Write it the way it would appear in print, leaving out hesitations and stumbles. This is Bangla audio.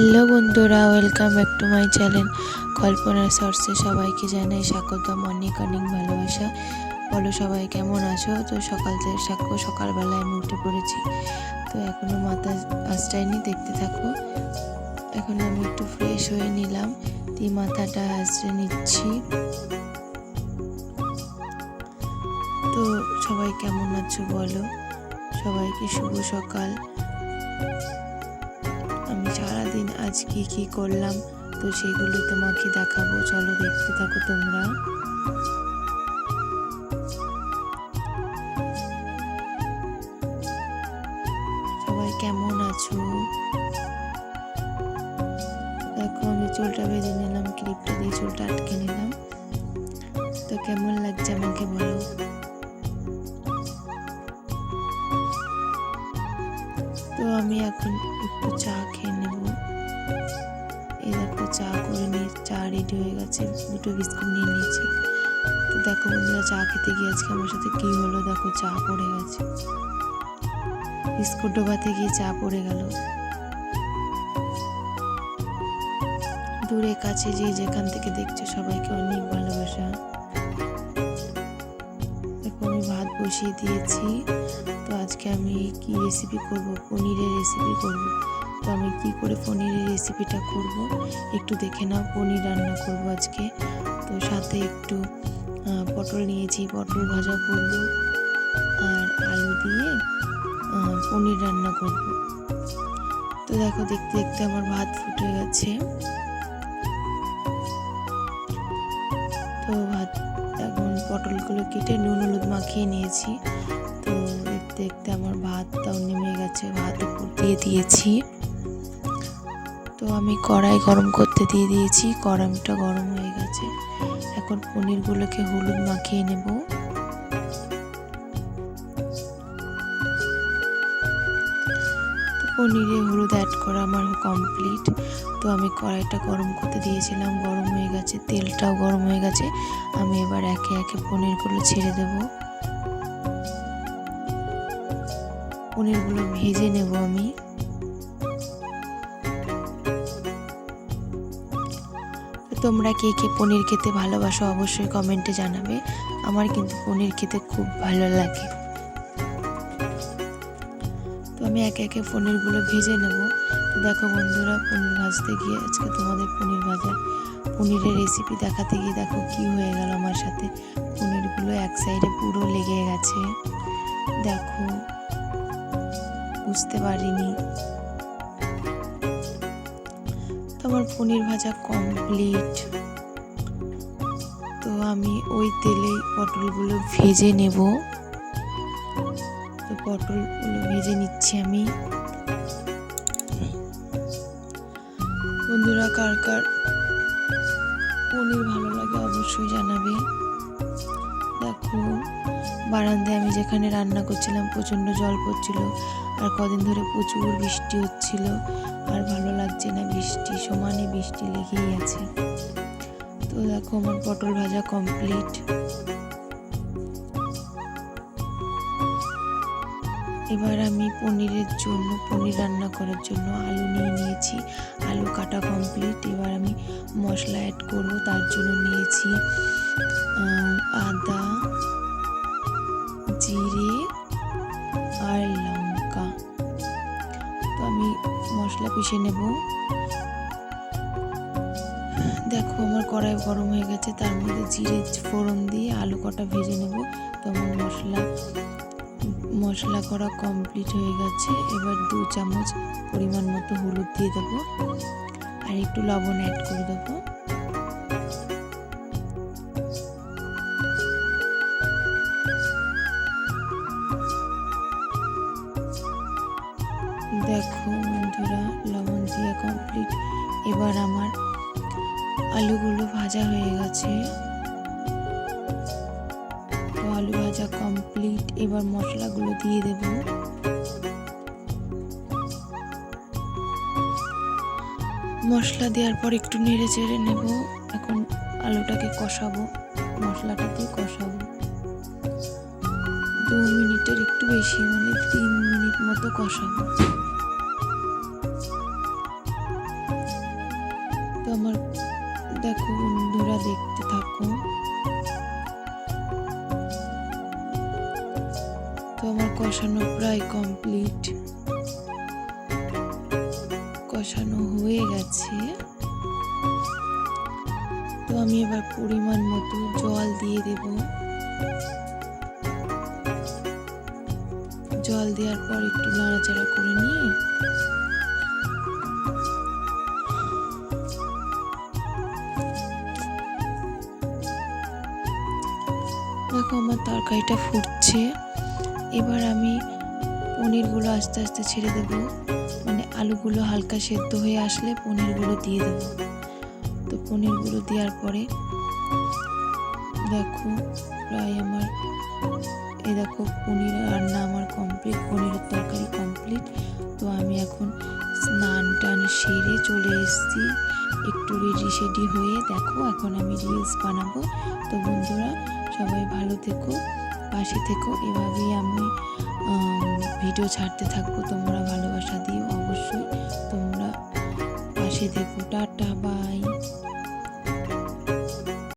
হ্যালো বন্ধুরা, welcome back to my channel কল্পনার শর্টসে সবাইকে জানাই স্বাগতম, অনেক অনেক ভালোবাসা। বলো সবাই কেমন আছো? তো সকালবেলায় আমি উঠে পড়েছি, তো এখনও মাথা আঁচড়াইনি, দেখতে থাকো। এখন আমি একটু ফ্রেশ হয়ে নিলাম, দিয়ে মাথাটা আঁচড়ে নিচ্ছি। তো সবাই কেমন আছো বলো, সবাইকে শুভ সকাল। আমি সারাদিন আজ কি করলাম তো সেগুলো তোমাকে দেখাবো, চলো দেখতে থাকো তোমরা। সবাই কেমন আছো? দেখো আমি চুলটা বেঁধে নিলাম, ক্লিপটা দিয়ে চুলটা আটকে নিলাম। তো কেমন লাগছে আমাকে বলো। তো আমি এখন একটু চা খেয়ে নেব। এই দেখো চা করে নিয়ে চা রেডি হয়ে গেছে, দুটো বিস্কুট নিয়ে নিয়েছি। তো দেখো বন্ধুরা, চা খেতে গিয়ে আজকে আমার সাথে কি হলো, দেখো চা পড়ে গেছে, বিস্কুট ডোবাতে গিয়ে চা পড়ে গেল। দূরে কাছে যে যেখান থেকে দেখছো সবাইকে অনেক ভালোবাসা। দেখো আমি ভাত বসিয়ে দিয়েছি। তো আজকে আমি কি রেসিপি করব, পনিরের রেসিপি করব। তো আমি কি করে পনিরের রেসিপিটা করব একটু দেখে নাও। পনির রান্না করব আজকে। তো সাথে একটু পটল নিয়েছি, পটল ভাজা করব আর আলু দিয়ে পনির রান্না করব। তো দেখো দেখতে দেখতে আমার ভাত ফুটে গেছে। তো ভাত এখন পটলগুলো কেটে নুন হলুদ মাখিয়ে নিয়েছি। তো দেখতে দেখতে আমার ভাতটাও নেমে গেছে, ভাত উপর দিয়ে দিয়েছি। তো আমি কড়াই গরম করতে দিয়ে দিয়েছি, কড়াইটা গরম হয়ে গেছে। এখন পনিরগুলোকে হলুদ মাখিয়ে নেব। পনিরে হলুদ অ্যাড করা আমার কমপ্লিট। তো আমি কড়াইটা গরম করতে দিয়েছিলাম, গরম হয়ে গেছে, তেলটাও গরম হয়ে গেছে। আমি এবার একে একে পনিরগুলো ছেড়ে দেব। পনিরগুলো ভেজে নেব আমি। তোমরা কে কে পনির খেতে ভালোবাসো অবশ্যই কমেন্টে জানাবে। আমার কিন্তু পনির খেতে খুব ভালো লাগে। তো আমি একে একে পনিরগুলো ভেজে নেব। তো দেখো বন্ধুরা, পনির ভাজতে গিয়ে আজকে তোমাদের পনিরের রেসিপি দেখাতে গিয়ে দেখো কি হয়ে গেল আমার সাথে। পনিরগুলো এক সাইডে পুরো লেগে গেছে, দেখো বুঝতে পারিনি। তো আমার পনির ভাজা কমপ্লিট। তো আমি ওই তেলেই পটলগুলো ভেজে নেব। তো পটলগুলো ভেজে নিচ্ছি আমি। বন্ধুরা, কার কার পনির ভালো লাগে অবশ্যই জানাবে। দেখো বারান্দায় আমি যেখানে রান্না করছিলাম প্রচণ্ড জল পড়ছিল, আর কদিন ধরে প্রচুর বৃষ্টি হচ্ছিল, আর ভালো লাগছে না, বৃষ্টি সমানে বৃষ্টি লেগেই আছে। তো দেখো আমার পটল ভাজা কমপ্লিট। এবার আমি পনির রান্না করার জন্য আলু নিয়ে নিয়েছি, আলু কাটা কমপ্লিট। এবার আমি মশলা অ্যাড করব, তার জন্য নিয়েছি আদা, জিরে আর লঙ্কা। তো আমি মশলা পিষে নেব। দেখো আমার কড়াই গরম হয়ে গেছে, তার মধ্যে জিরে ফোড়ন দিয়ে আলু কটা ভেজে নেব। তো আমার মশলা করা কমপ্লিট হয়ে গেছে। এবার 2 চামচ পরিমাণ মতো হলুদ দিয়ে দেবো, আর একটু লবণ অ্যাড করে দেবো। দেখো বন্ধুরা, লবণ দিয়ে কমপ্লিট। এবার আমার আলুগুলো ভাজা হয়ে গেছে। তো আলু ভাজা কমপ্লিট। এবার মশলাগুলো দিয়ে দেব। মশলা দেওয়ার পর একটু নেড়ে চেড়ে নেব। এখন আলুটাকে কষাবো, মশলাটা দিয়ে কষাবো 2 মিনিটের একটু বেশি, মানে 3 মিনিট মতো কষাবো। আমার দেখো বন্ধুরা, দেখতে থাকো। তো আমার কষানো প্রায় কমপ্লিট, কষানো হয়ে গেছে। তো আমি এবার পরিমাণ মতো জল দিয়ে দেব। জল দেওয়ার পর একটু নাড়াচাড়া করে নিয়ে দেখো আমার তরকারিটা ফুটছে। এবার আমি পনিরগুলো আস্তে আস্তে ছেড়ে দেব, মানে আলুগুলো হালকা সেদ্ধ হয়ে আসলে পনিরগুলো দিয়ে দেব। তো পনিরগুলো দেওয়ার পরে দেখো প্রায় আমার দেখো পনির রান্না আমার কমপ্লিট, পনিরের তরকারি কমপ্লিট। তো আমি এখন স্নান টান সেরে চলে এসেছি, একটু রেডি হয়ে। দেখো এখন আমি রিলস বানাবো। তো বন্ধুরা সবাই ভালো থেকো, পাশে থেকো, এভাবেই আমি ভিডিও ছাড়তে থাকবো। তোমরা ভালোবাসা দিও অবশ্যই, তোমরা পাশে থেকো। Tata, by.